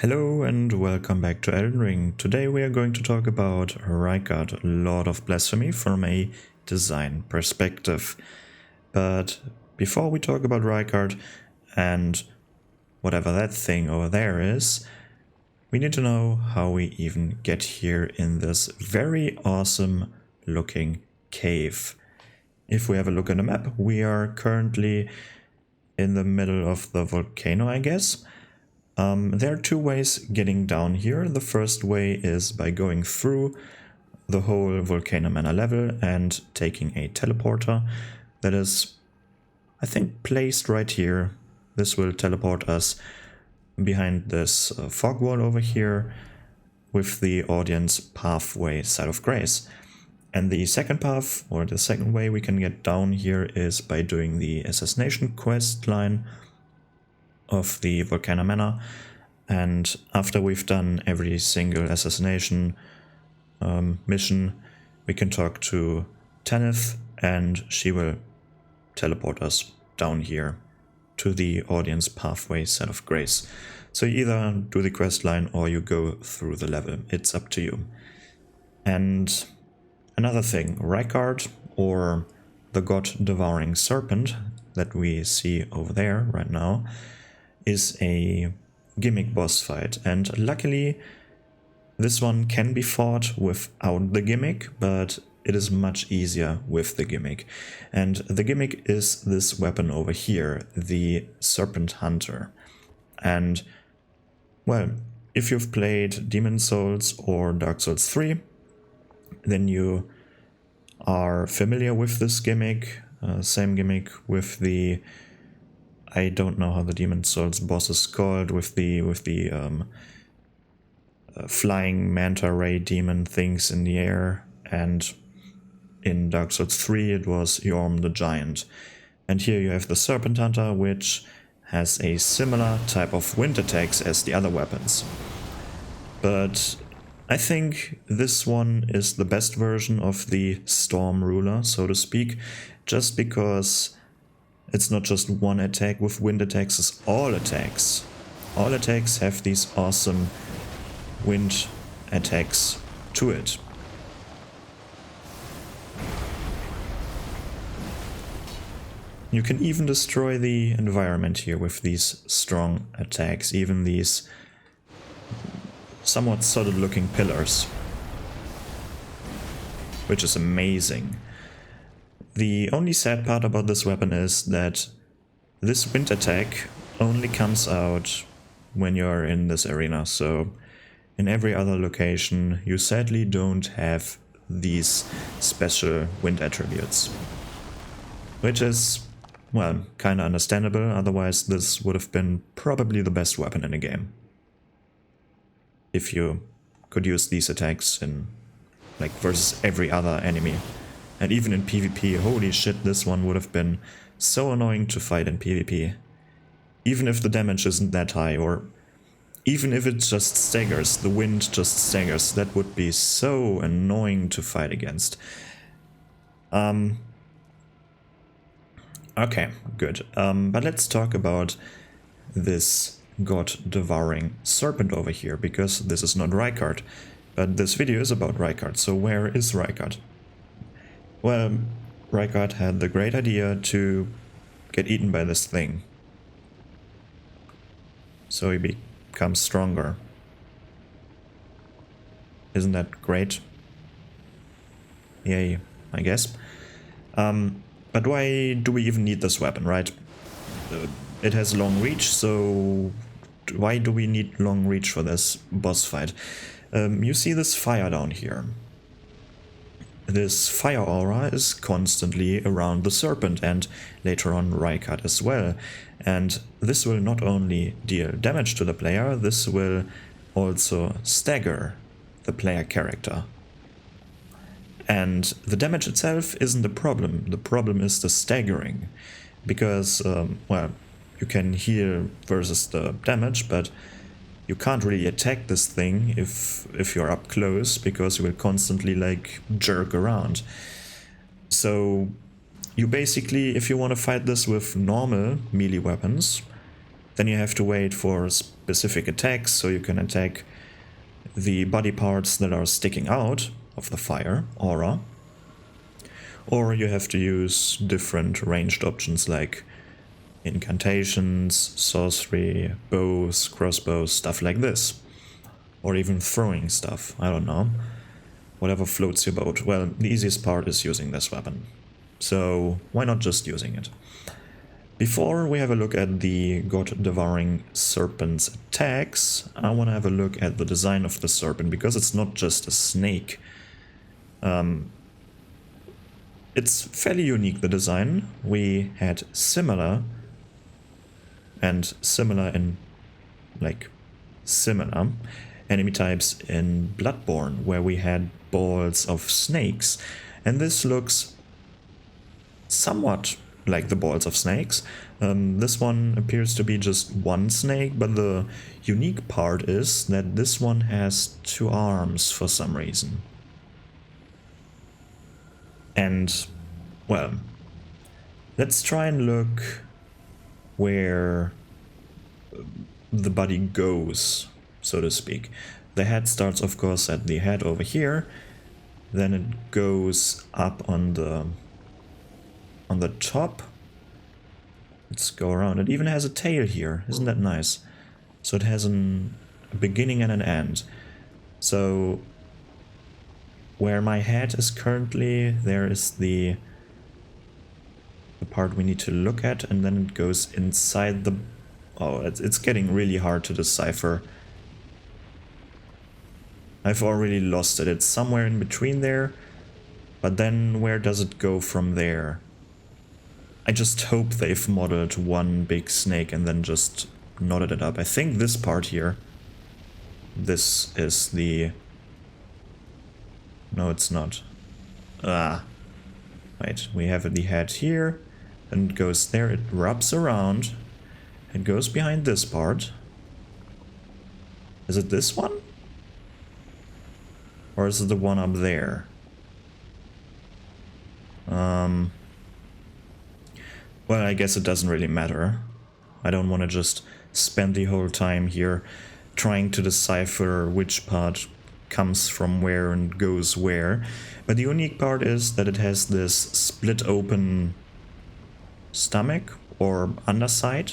Hello and welcome back to Elden Ring. Today we are going to talk about Rykard, Lord of Blasphemy, from a design perspective. But before we talk about Rykard and whatever that thing over there is, we need to know how we even get here in this very awesome looking cave. If we have a look at the map, we are currently in the middle of the volcano, I guess. There are two ways getting down here. The first way is by going through the whole Volcano Manor level and taking a teleporter that is, I think, placed right here. This will teleport us behind this fog wall over here with the audience pathway side of grace. And the second path, or the second way we can get down here, is by doing the assassination quest line of the Volcano Manor, and after we've done every single assassination mission, we can talk to Tanith and she will teleport us down here to the audience pathway set of grace. So you either do the quest line or you go through the level, it's up to you. And another thing, Rykard, or the God-devouring serpent that we see over there right now, is a gimmick boss fight, and luckily this one can be fought without the gimmick, but it is much easier with the gimmick. And the gimmick is this weapon over here, the Serpent Hunter. And, well, if you've played Demon Souls or Dark Souls 3, then you are familiar with this gimmick, same gimmick with the, I don't know how the Demon Souls boss is called, with the flying manta ray demon things in the air, and in Dark Souls 3 it was Yorm the Giant. And here you have the Serpent Hunter, which has a similar type of wind attacks as the other weapons. But I think this one is the best version of the Storm Ruler, so to speak, just because it's not just one attack with wind attacks, it's all attacks. All attacks have these awesome wind attacks to it. You can even destroy the environment here with these strong attacks, even these somewhat solid looking pillars, which is amazing. The only sad part about this weapon is that this wind attack only comes out when you're in this arena, so in every other location you sadly don't have these special wind attributes. Which is, well, kinda understandable, otherwise this would have been probably the best weapon in the game. If you could use these attacks in, like, versus every other enemy. And even in PvP, holy shit, this one would have been so annoying to fight in PvP. Even if the damage isn't that high, or even if it just staggers, the wind just staggers, that would be so annoying to fight against. Okay, good. But let's talk about this God-devouring serpent over here, because this is not Rykard. But this video is about Rykard, so where is Rykard? Well, Rykard had the great idea to get eaten by this thing. So he becomes stronger. Isn't that great? Yay, I guess. But why do we even need this weapon, right? It has long reach, so why do we need long reach for this boss fight? You see this fire down here. This fire aura is constantly around the serpent and later on Rykard as well. And this will not only deal damage to the player, this will also stagger the player character. And the damage itself isn't the problem is the staggering. Because, well, you can heal versus the damage, but you can't really attack this thing if you're up close, because you will constantly, like, jerk around. So you basically, if you want to fight this with normal melee weapons, Then you have to wait for specific attacks, so you can attack the body parts that are sticking out of the fire aura. Or you have to use different ranged options like incantations, sorcery, bows, crossbows, stuff like this. Or even throwing stuff, I don't know. Whatever floats your boat. Well, the easiest part is using this weapon. So why not just using it? Before we have a look at the God-devouring serpent's attacks, I want to have a look at the design of the serpent, because it's not just a snake. It's fairly unique, the design. We had similar enemy types in Bloodborne, where we had balls of snakes, and this looks somewhat like the balls of snakes. This one appears to be just one snake, but the unique part is that this one has 2 arms for some reason. And, well, let's try and look where the body goes, so to speak. The head starts, of course, at the head over here, then it goes up on the top. Let's go around. It even has a tail here, isn't that nice? So it has a beginning and an end. So where my head is currently, there is the part we need to look at, and then it goes inside the... Oh, it's getting really hard to decipher. I've already lost it. It's somewhere in between there, but then where does it go from there? I just hope they've modeled one big snake and then just knotted it up. I think this part here, this is the... No, it's not. Wait, we have the head here, and it goes there, it wraps around, it goes behind this part. Is it this one? Or is it the one up there? Well, I guess it doesn't really matter. I don't want to just spend the whole time here trying to decipher which part comes from where and goes where. But the unique part is that it has this split open stomach or underside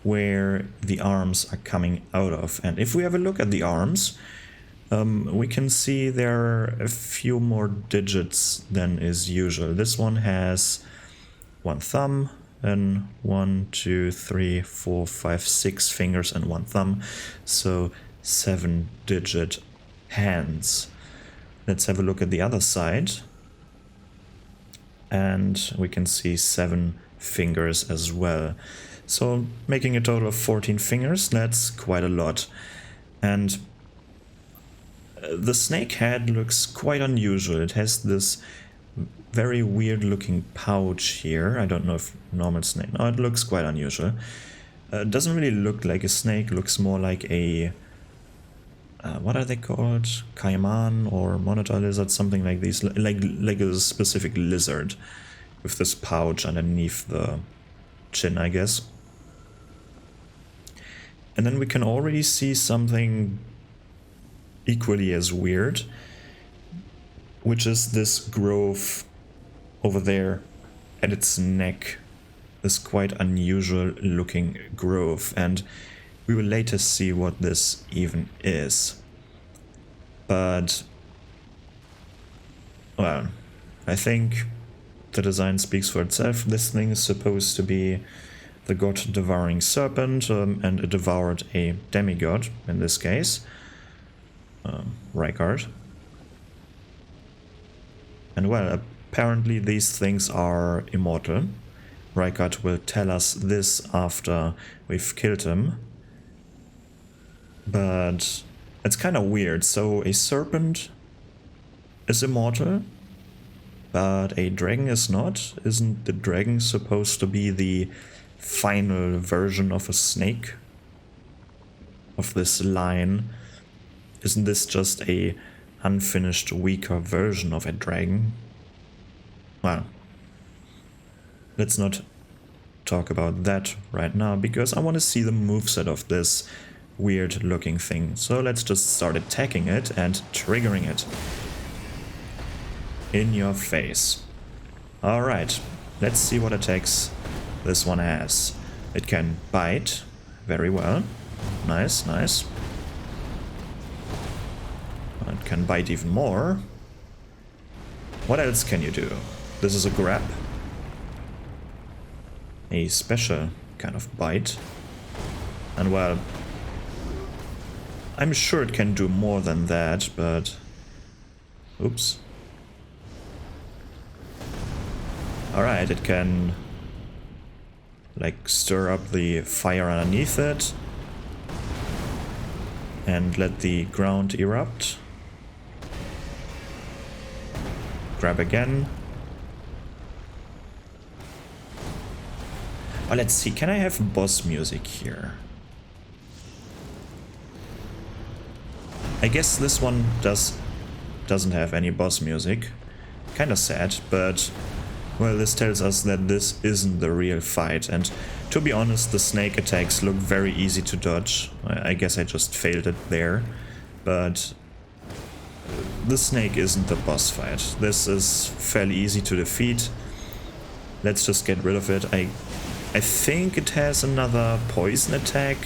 where the arms are coming out of. And if we have a look at the arms, we can see there are a few more digits than is usual. This one has 1 thumb, and 1, 2, 3, 4, 5, 6 fingers and 1 thumb, so 7-digit hands. Let's have a look at the other side, and we can see 7 fingers as well. So making a total of 14 fingers, that's quite a lot. And the snake head looks quite unusual. It has this very weird looking pouch here. I don't know if normal snake... No, it looks quite unusual. It doesn't really look like a snake, looks more like a... what are they called? Caiman or monitor lizard, something like these. Like a specific lizard with this pouch underneath the chin, I guess. And then we can already see something equally as weird, which is this growth over there at its neck, this quite unusual looking growth, and we will later see what this even is. But, well, I think the design speaks for itself. This thing is supposed to be the God-devouring serpent, and it devoured a demigod, in this case, Rykard. And well, apparently these things are immortal. Rykard will tell us this after we've killed him. But it's kind of weird. So a serpent is immortal, but a dragon is not. Isn't the dragon supposed to be the final version of a snake? Of this line? Isn't this just a unfinished, weaker version of a dragon? Well, let's not talk about that right now because I want to see the moveset of this weird looking thing. So let's just start attacking it and triggering it. In your face. Alright, let's see what attacks this one has. It can bite. Very well. Nice, nice. It can bite even more. What else can you do? This is a grab. A special kind of bite. And well, I'm sure it can do more than that, but... Oops. Alright, it can... like stir up the fire underneath it. And let the ground erupt. Grab again. Oh, let's see, can I have boss music here? I guess this one doesn't have any boss music. Kinda sad, but well, this tells us that this isn't the real fight, and to be honest, the snake attacks look very easy to dodge. I guess I just failed it there, but the snake isn't the boss fight. This is fairly easy to defeat. Let's just get rid of it. I think it has another poison attack.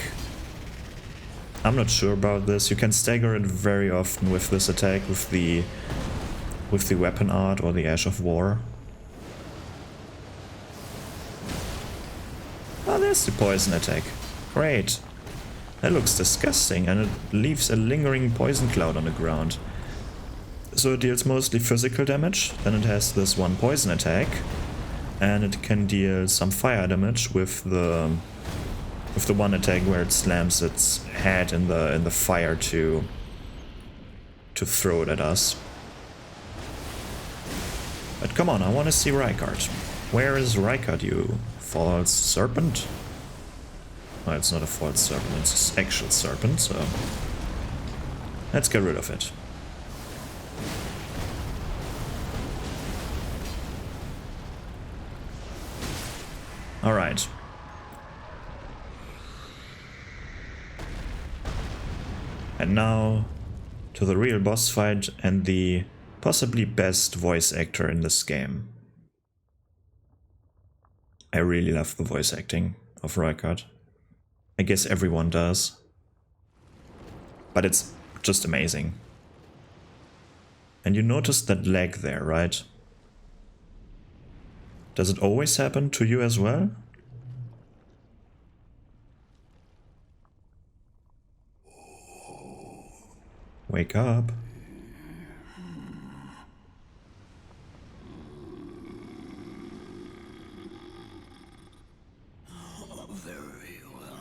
I'm not sure about this. You can stagger it very often with this attack, with the weapon art or the Ash of War. Oh, there's the poison attack. Great. That looks disgusting, and it leaves a lingering poison cloud on the ground. So it deals mostly physical damage, then it has this one poison attack, and it can deal some fire damage with the one attack where it slams its head in the fire to throw it at us. But come on, I want to see Rykard. Where is Rykard, you false serpent? Well, it's not a false serpent, it's an actual serpent, so let's get rid of it. Alright. And now to the real boss fight and the possibly best voice actor in this game. I really love the voice acting of Rykard. I guess everyone does. But it's just amazing. And you noticed that lag there, right? Does it always happen to you as well? Wake up. Very well.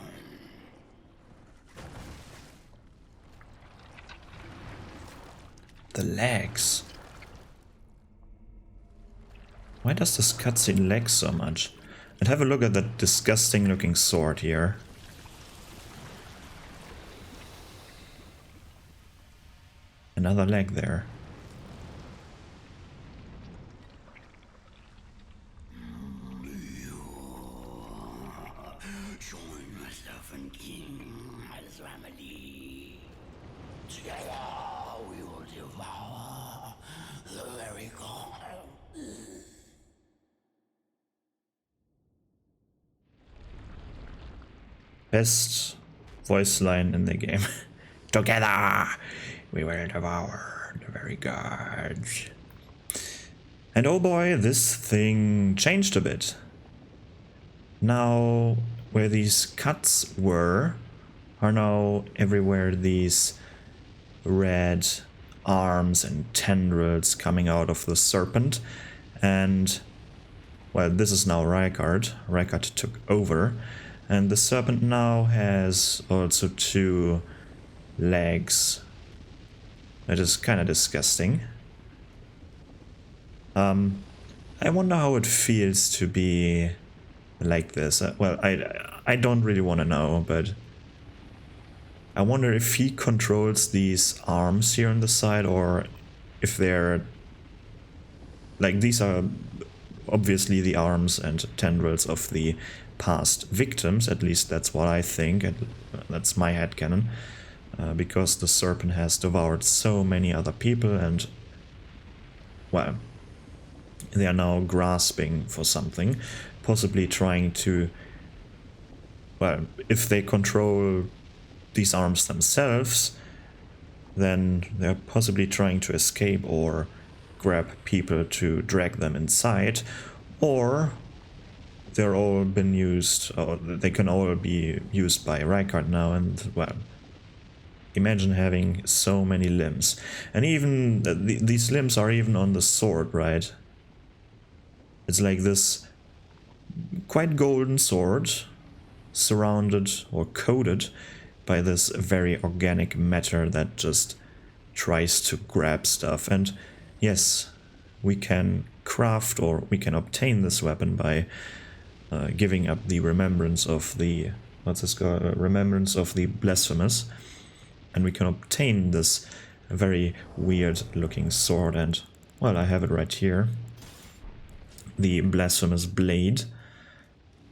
The legs. Why does this cutscene lag so much? And have a look at that disgusting looking sword here. Another leg there. Join myself and King as remedy. Together we will devour the very god. Best voice line in the game. Together we will devour the very gods. And oh boy, this thing changed a bit. Now, where these cuts were, are now everywhere these red arms and tendrils coming out of the serpent. And, well, this is now Rykard. Rykard took over. And the serpent now has also 2 legs. It is kind of disgusting. I wonder how it feels to be like this. Well, I don't really want to know, but I wonder if he controls these arms here on the side, or if they're like, these are obviously the arms and tendrils of the past victims, at least that's what I think, and that's my headcanon, because the serpent has devoured so many other people and, well, they are now grasping for something, possibly trying to, well, if they control these arms themselves, then they're possibly trying to escape or grab people to drag them inside, or they're all been used, or they can all be used by Rykard now, and, well, imagine having so many limbs. And even, these limbs are even on the sword, right? It's like this quite golden sword, surrounded or coated by this very organic matter that just tries to grab stuff. And yes, we can craft or we can obtain this weapon by giving up the remembrance of the, what's this called? Remembrance of the blasphemous. And we can obtain this very weird looking sword, and, well, I have it right here. The blasphemous blade.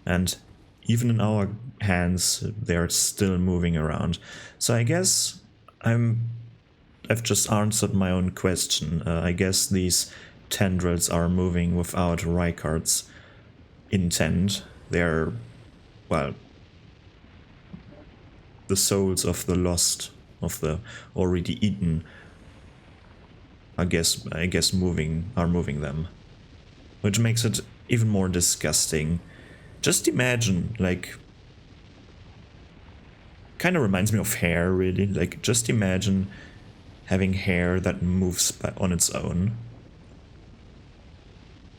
And even in our hands, they're still moving around. So I guess I've just answered my own question. I guess these tendrils are moving without Rykard's intent. They're, well, the souls of the lost, of the already eaten, I guess moving them. Which makes it even more disgusting. Just imagine, like, kind of reminds me of hair, really. Like, just imagine having hair that moves on its own.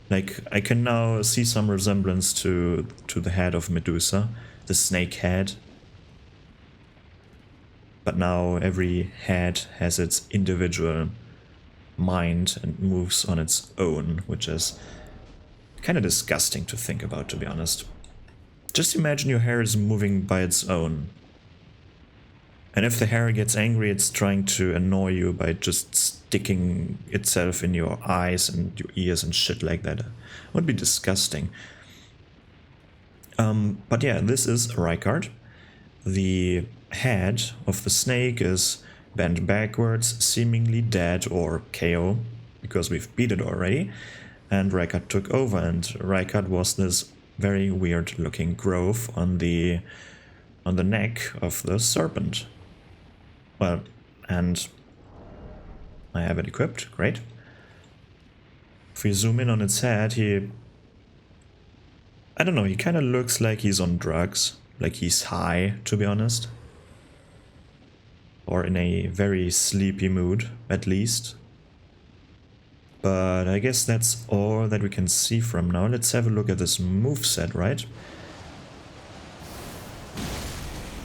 Like, I can now see some resemblance to the head of Medusa, the snake head. But now every head has its individual mind and moves on its own, which is kind of disgusting to think about, to be honest. Just imagine your hair is moving by its own. And if the hair gets angry, it's trying to annoy you by just sticking itself in your eyes and your ears and shit like that. It would be disgusting. But yeah, this is Rykard. The head of the snake is bent backwards, seemingly dead or KO, because we've beat it already. And Rykard took over, and Rykard was this very weird looking growth on the neck of the serpent. Well, and I have it equipped, great. If we zoom in on its head, I don't know, he kind of looks like he's on drugs, like he's high, to be honest. Or in a very sleepy mood, at least. But I guess that's all that we can see from now. Let's have a look at this moveset, right?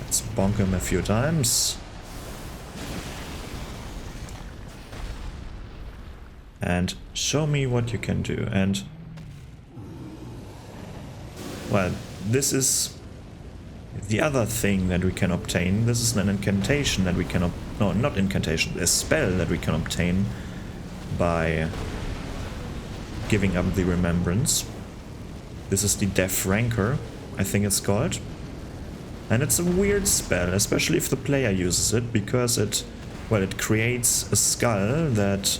Let's bonk him a few times. And show me what you can do. And, well, this is the other thing that we can obtain. This is an incantation that we can no, not incantation, a spell that we can obtain by giving up the remembrance. This is the Death Rancor, I think it's called. And it's a weird spell, especially if the player uses it, because it creates a skull that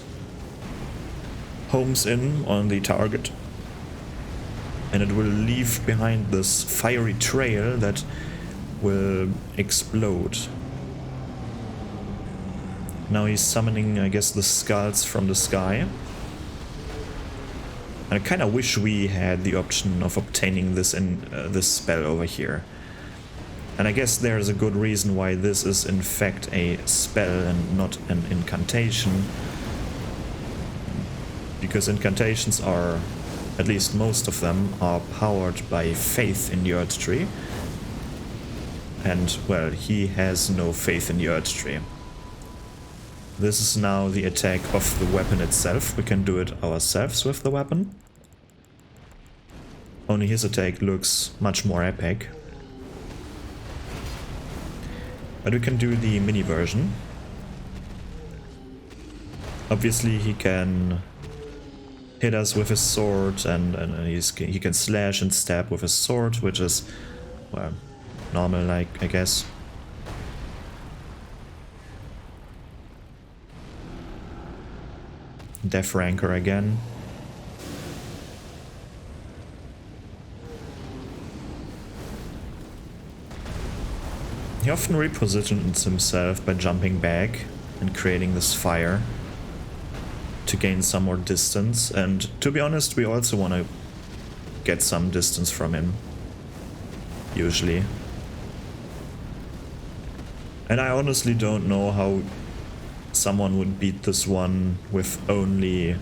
homes in on the target. And it will leave behind this fiery trail that will explode. Now he's summoning, I guess, the skulls from the sky. And I kind of wish we had the option of obtaining this in this spell over here. And I guess there's a good reason why this is in fact a spell and not an incantation. Because incantations are, at least most of them, are powered by faith in the Earth Tree. And, well, he has no faith in the Earth Tree. This is now the attack of the weapon itself. We can do it ourselves with the weapon. Only his attack looks much more epic. But we can do the mini version. Obviously he can hit us with his sword, and he can slash and stab with his sword, which is, well, normal, like, I guess. Death Rancor again. He often repositions himself by jumping back and creating this fire to gain some more distance, and to be honest, we also want to get some distance from him, usually. And I honestly don't know how someone would beat this one with only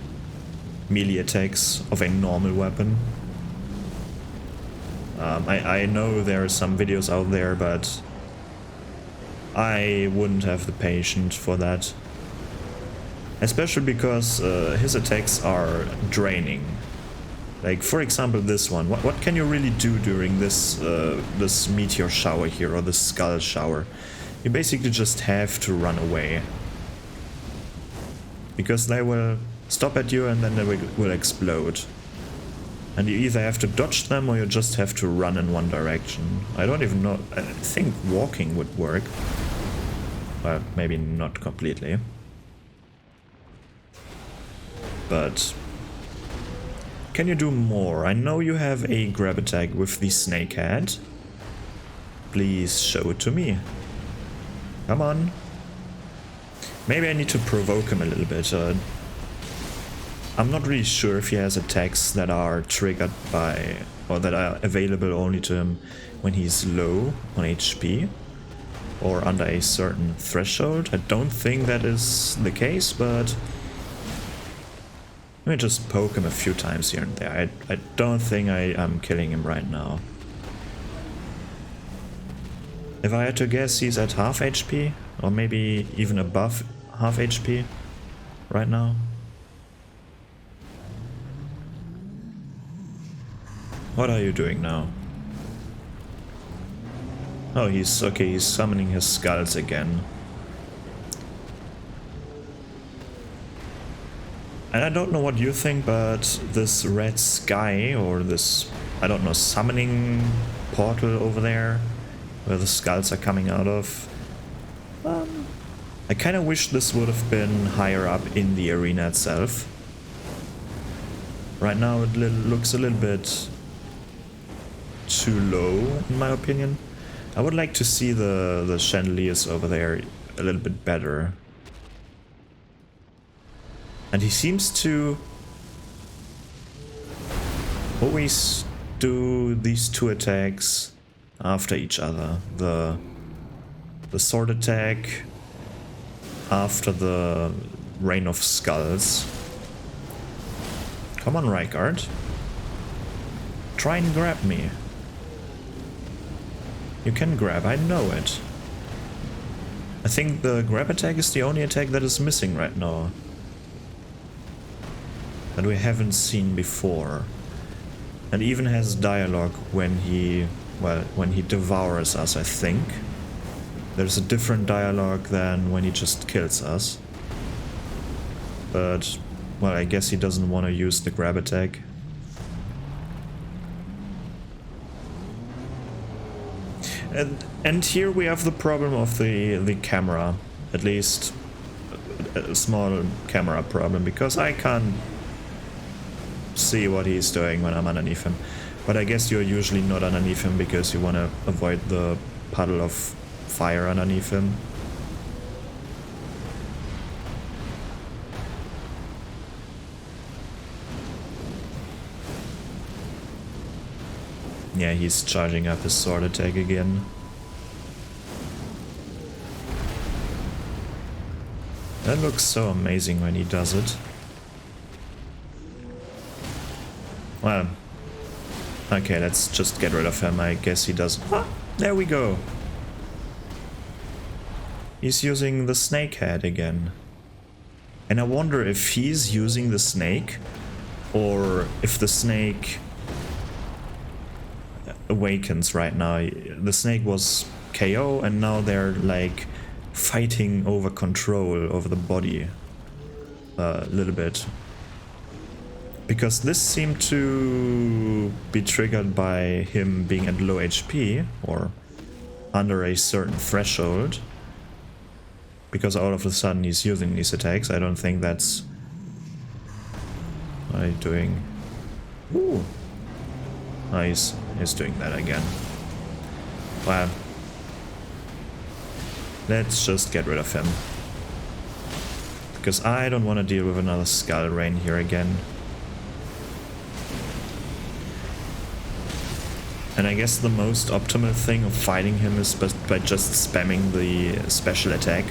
melee attacks of a normal weapon. I know there are some videos out there, but I wouldn't have the patience for that. Especially because his attacks are draining. Like, for example, this one. What can you really do during this this meteor shower here, or this skull shower? You basically just have to run away. Because they will stop at you and then they will explode. And you either have to dodge them or you just have to run in one direction. I don't even know. I think walking would work. Well, maybe not completely. But can you do more? I know you have a grab attack with the snake head. Please show it to me. Come on. Maybe I need to provoke him a little bit. I'm not really sure if he has attacks that are triggered by, or that are available only to him when he's low on HP or under a certain threshold. I don't think that is the case, but let me just poke him a few times here and there. I don't think I am killing him right now. If I had to guess, he's at half HP, or maybe even above half HP right now. What are you doing now? Oh, he's okay, he's summoning his skulls again. And I don't know what you think, but this red sky, or this, I don't know, summoning portal over there, where the skulls are coming out of, I kind of wish this would have been higher up in the arena itself. Right now it looks a little bit too low, in my opinion. I would like to see the chandeliers over there a little bit better. And he seems to always do these two attacks after each other. The sword attack after the Rain of Skulls. Come on, Rykard. Try and grab me. You can grab, I know it. I think the grab attack is the only attack that is missing right now. That we haven't seen before. And even has dialogue when he, well, when he devours us, I think. There's a different dialogue than when he just kills us. But, well, I guess he doesn't want to use the grab attack. And here we have the problem of the camera. At least a small camera problem, because I can't see what he's doing when I'm underneath him. But I guess you're usually not underneath him because you want to avoid the puddle of fire underneath him. Yeah, he's charging up his sword attack again. That looks so amazing when he does it. Well, okay, let's just get rid of him. I guess he does. Ah, there we go. He's using the snake head again. And I wonder if he's using the snake, or if the snake awakens right now. The snake was KO, and now they're like fighting over control over the body a little bit. Because this seemed to be triggered by him being at low HP or under a certain threshold. Because all of a sudden he's using these attacks. I don't think that's... What are you doing? Ooh. Oh, he's doing that again. Well, let's just get rid of him. Because I don't want to deal with another Skull Rain here again. And I guess the most optimal thing of fighting him is by just spamming the special attack.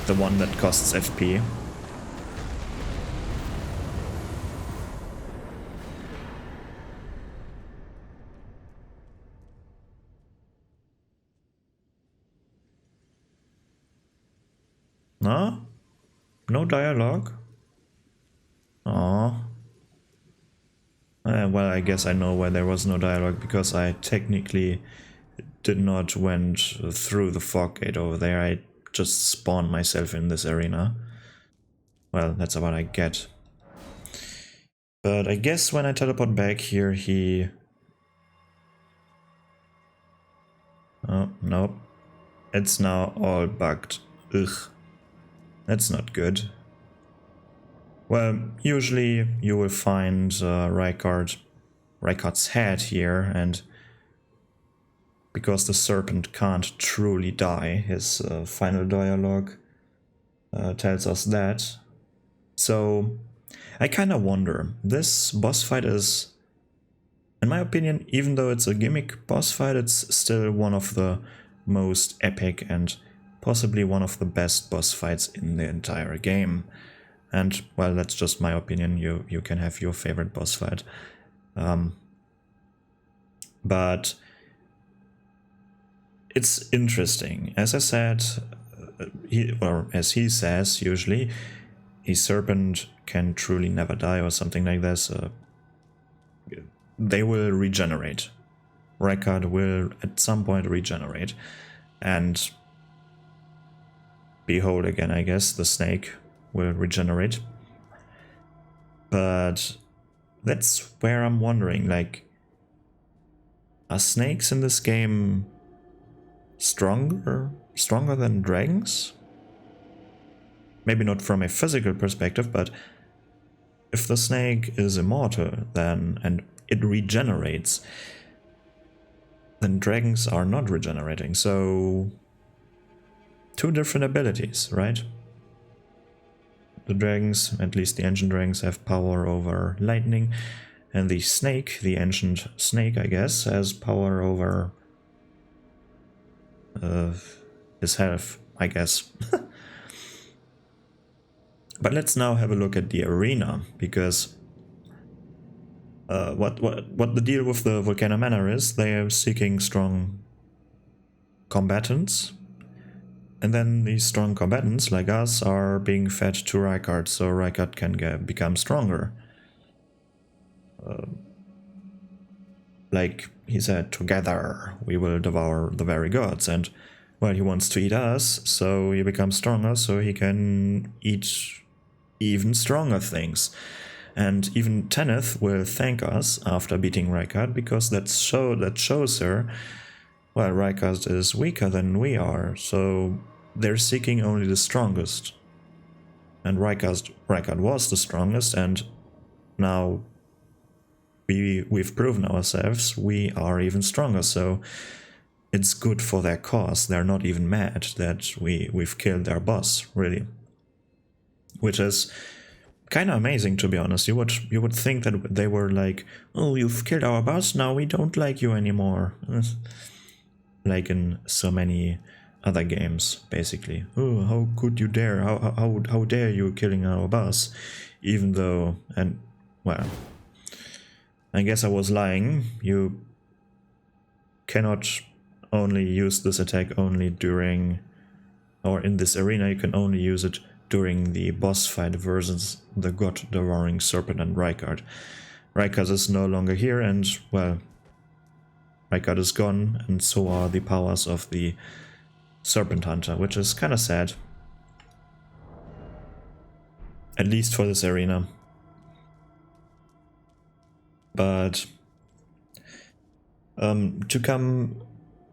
The one that costs FP. No? No dialogue? Aww. Well, I guess I know why there was no dialogue, because I technically did not went through the fog gate over there. I just spawned myself in this arena. Well, that's what I get. But I guess when I teleport back here, he... Oh, nope. It's now all bugged. Ugh. That's not good. Well, usually you will find Rykard's head here, and because the serpent can't truly die, his final dialogue tells us that. So I kind of wonder, this boss fight is, in my opinion, even though it's a gimmick boss fight, it's still one of the most epic and possibly one of the best boss fights in the entire game. And, well, that's just my opinion. You can have your favorite boss fight. But it's interesting. As I said, or as he says, usually, a serpent can truly never die or something like this. They will regenerate. Rykard will at some point regenerate. And be whole again, I guess. The snake will regenerate. But that's where I'm wondering, like, are snakes in this game stronger than dragons? Maybe not from a physical perspective, but if the snake is immortal then and it regenerates, then dragons are not regenerating. So two different abilities, right? The dragons, at least the ancient dragons, have power over lightning, and the snake, the ancient snake, I guess, has power over his health, I guess. But let's now have a look at the arena, because what the deal with the Volcano Manor is, they are seeking strong combatants. And then these strong combatants, like us, are being fed to Rykard, so Rykard can become stronger. Like he said, together we will devour the very gods. And, well, he wants to eat us, so he becomes stronger, so he can eat even stronger things. And even Tanith will thank us after beating Rykard, because that shows her, well, Rykard is weaker than we are, so they're seeking only the strongest. And Rykard was the strongest, and now we've proven ourselves we are even stronger, so it's good for their cause. They're not even mad that we've killed their boss, really. Which is kind of amazing, to be honest. You would think that they were like, oh, you've killed our boss, now we don't like you anymore. Like in so many other games, basically. Oh, how could you dare? How dare you killing our boss? Even though, and, well, I guess I was lying. You cannot only use this attack only during, or in this arena, you can only use it during the boss fight versus the god-devouring serpent and Rykard. Rykard is no longer here, and, well, Rykard is gone, and so are the powers of the Serpent Hunter, which is kind of sad. At least for this arena. But to come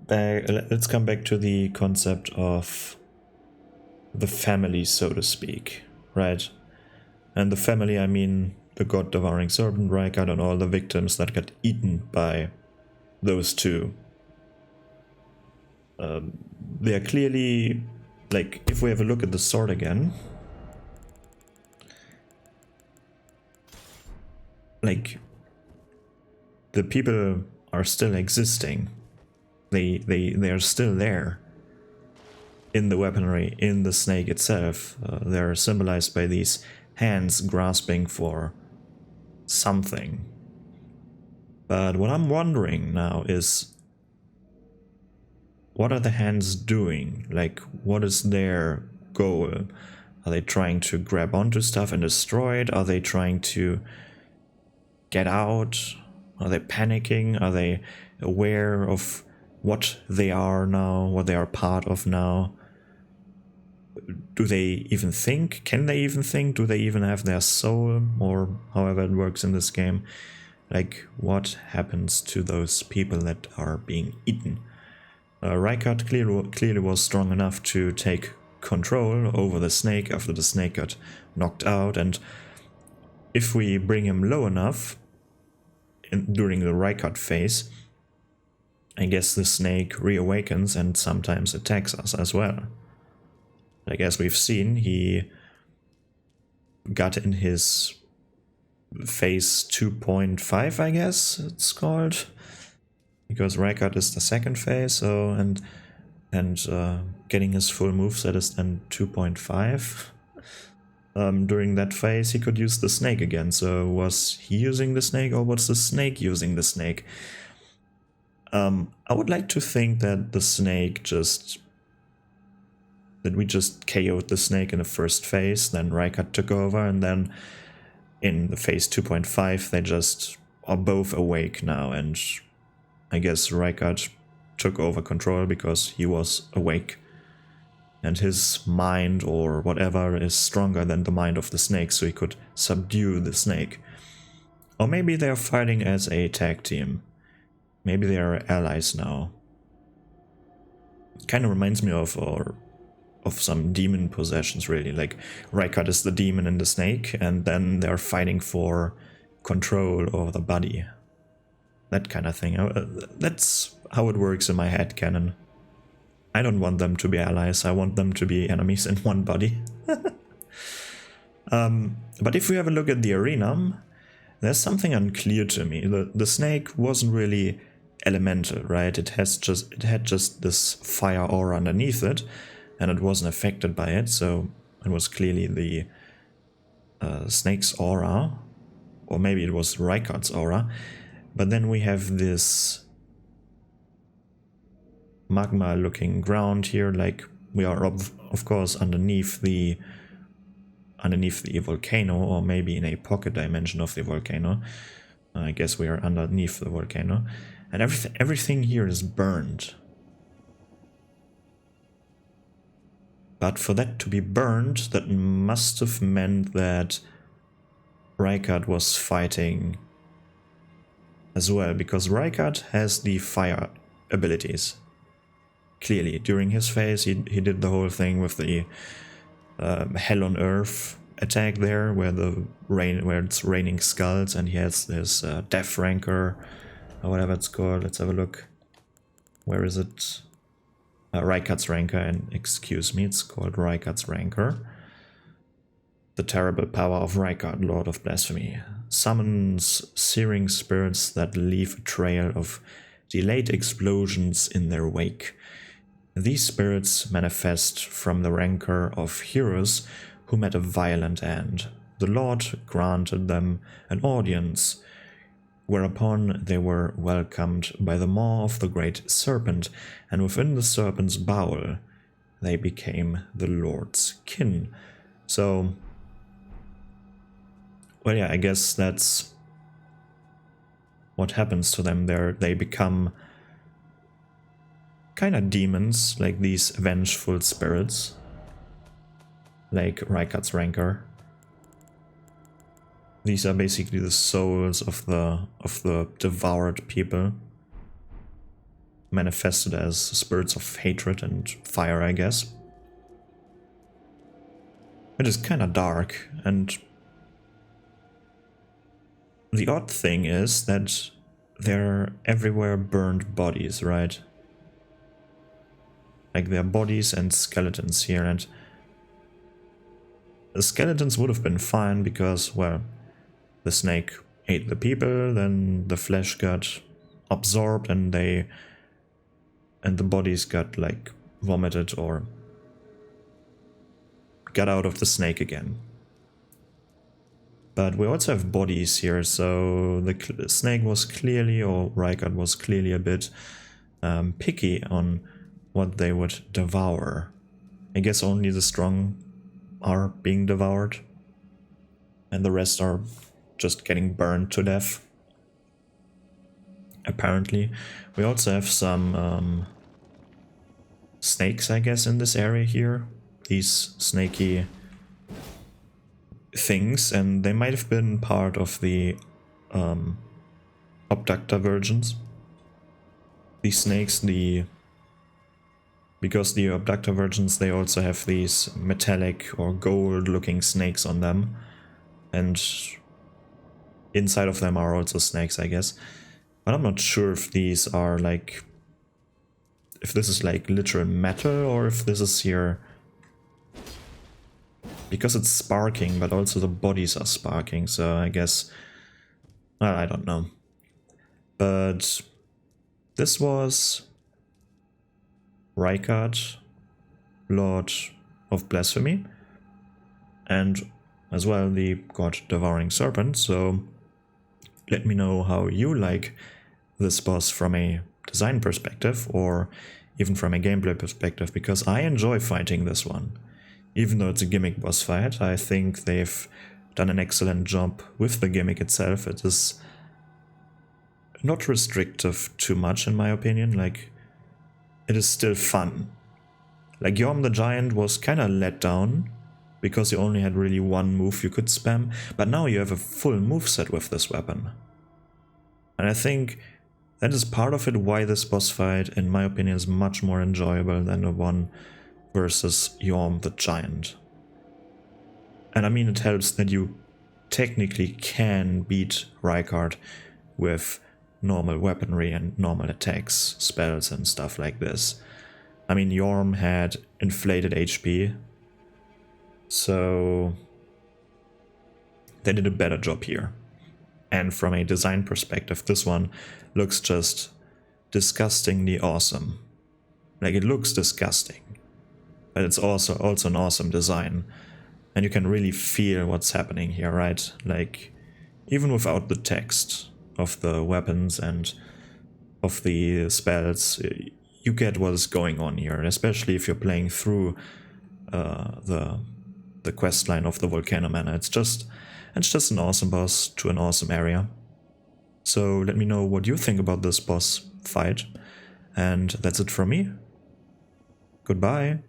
back, let's come back to the concept of the family, so to speak, right? And the family, I mean the god-devouring serpent, Rykard, and all the victims that got eaten by those two. They are clearly, like, if we have a look at the sword again, like, the people are still existing. They are still there in the weaponry, in the snake itself. They're symbolized by these hands grasping for something. But what I'm wondering now is, what are the hands doing? Like, what is their goal? Are they trying to grab onto stuff and destroy it? Are they trying to get out? Are they panicking? Are they aware of what they are now, what they are part of now? Do they even think? Can they even think? Do they even have their soul? Or however it works in this game. Like, what happens to those people that are being eaten? Rykard clearly was strong enough to take control over the snake after the snake got knocked out, and if we bring him low enough during the Rykard phase, I guess the snake reawakens and sometimes attacks us as well. Like, as we've seen, he got in his phase 2.5, I guess it's called, because Rykard is the second phase, so and getting his full moveset is then 2.5. During that phase he could use the snake again, so was he using the snake or was the snake using the snake? I would like to think that the snake that we just KO'd the snake in the first phase, then Rykard took over, and then in the phase 2.5 they just are both awake now, and I guess Rykard took over control because he was awake. And his mind or whatever is stronger than the mind of the snake, so he could subdue the snake. Or maybe they are fighting as a tag team. Maybe they are allies now. Kind of reminds me of some demon possessions, really. Like, Rykard is the demon and the snake, and then they're fighting for control over the body. That kind of thing. That's how it works in my head canon. I don't want them to be allies, I want them to be enemies in one body. But if we have a look at the arena, there's something unclear to me. The snake wasn't really elemental, right? It had just this fire aura underneath it, and it wasn't affected by it, so it was clearly the snake's aura, or maybe it was Rykard's aura. But then we have this magma looking ground here, like we are of course underneath the volcano, or maybe in a pocket dimension of the volcano. I guess we are underneath the volcano, and everything here is burned. But for that to be burned, that must have meant that Rykard was fighting as well, because Rykard has the fire abilities. Clearly, during his phase, he did the whole thing with the Hell on Earth attack there, where it's raining skulls, and he has this Death Rancor, or whatever it's called. Let's have a look. Where is it? Rykard's Rancor, and excuse me, it's called Rykard's Rancor. The terrible power of Rykard, Lord of Blasphemy, summons searing spirits that leave a trail of delayed explosions in their wake. These spirits manifest from the rancor of heroes who met a violent end. The Lord granted them an audience, whereupon they were welcomed by the maw of the great serpent, and within the serpent's bowel they became the Lord's kin. So, well, yeah, I guess that's what happens to them there. They become kind of demons, like these vengeful spirits, like Rykard's Rancor. These are basically the souls of the devoured people, manifested as spirits of hatred and fire, I guess. It is kind of dark, and the odd thing is that there are everywhere burned bodies, right? Like there are bodies and skeletons here, and the skeletons would have been fine because, well, the snake ate the people, then the flesh got absorbed and the bodies got like vomited or got out of the snake again. But we also have bodies here, so the snake was clearly, or Rykard was clearly a bit picky on what they would devour. I guess only the strong are being devoured, and the rest are just getting burned to death. Apparently. We also have some snakes, I guess, in this area here. These snaky things, and they might have been part of the abductor virgins. These snakes, because the abductor virgins, they also have these metallic or gold looking snakes on them, and inside of them are also snakes, I guess. But I'm not sure if these are like, if this is like literal metal or if this is here because it's sparking, but also the bodies are sparking, so I guess, well, I don't know. But this was Rykard, Lord of Blasphemy, and as well the God Devouring Serpent, so let me know how you like this boss from a design perspective or even from a gameplay perspective, because I enjoy fighting this one. Even though it's a gimmick boss fight, I think they've done an excellent job with the gimmick itself. It is not restrictive too much in my opinion, like it is still fun. Like Yhorm the Giant was kinda let down because you only had really one move you could spam, but now you have a full moveset with this weapon. And I think that is part of it why this boss fight, in my opinion, is much more enjoyable than the one versus Yhorm the Giant. And I mean, it helps that you technically can beat Rykard with normal weaponry and normal attacks, spells and stuff like this. I mean, Yhorm had inflated HP, so they did a better job here. And from a design perspective, this one looks just disgustingly awesome. Like, it looks disgusting, but it's also an awesome design. And you can really feel what's happening here, right? Like, even without the text of the weapons and of the spells, you get what is going on here, especially if you're playing through the questline of the Volcano Manor. It's just an awesome boss to an awesome area. So let me know what you think about this boss fight. And that's it from me. Goodbye.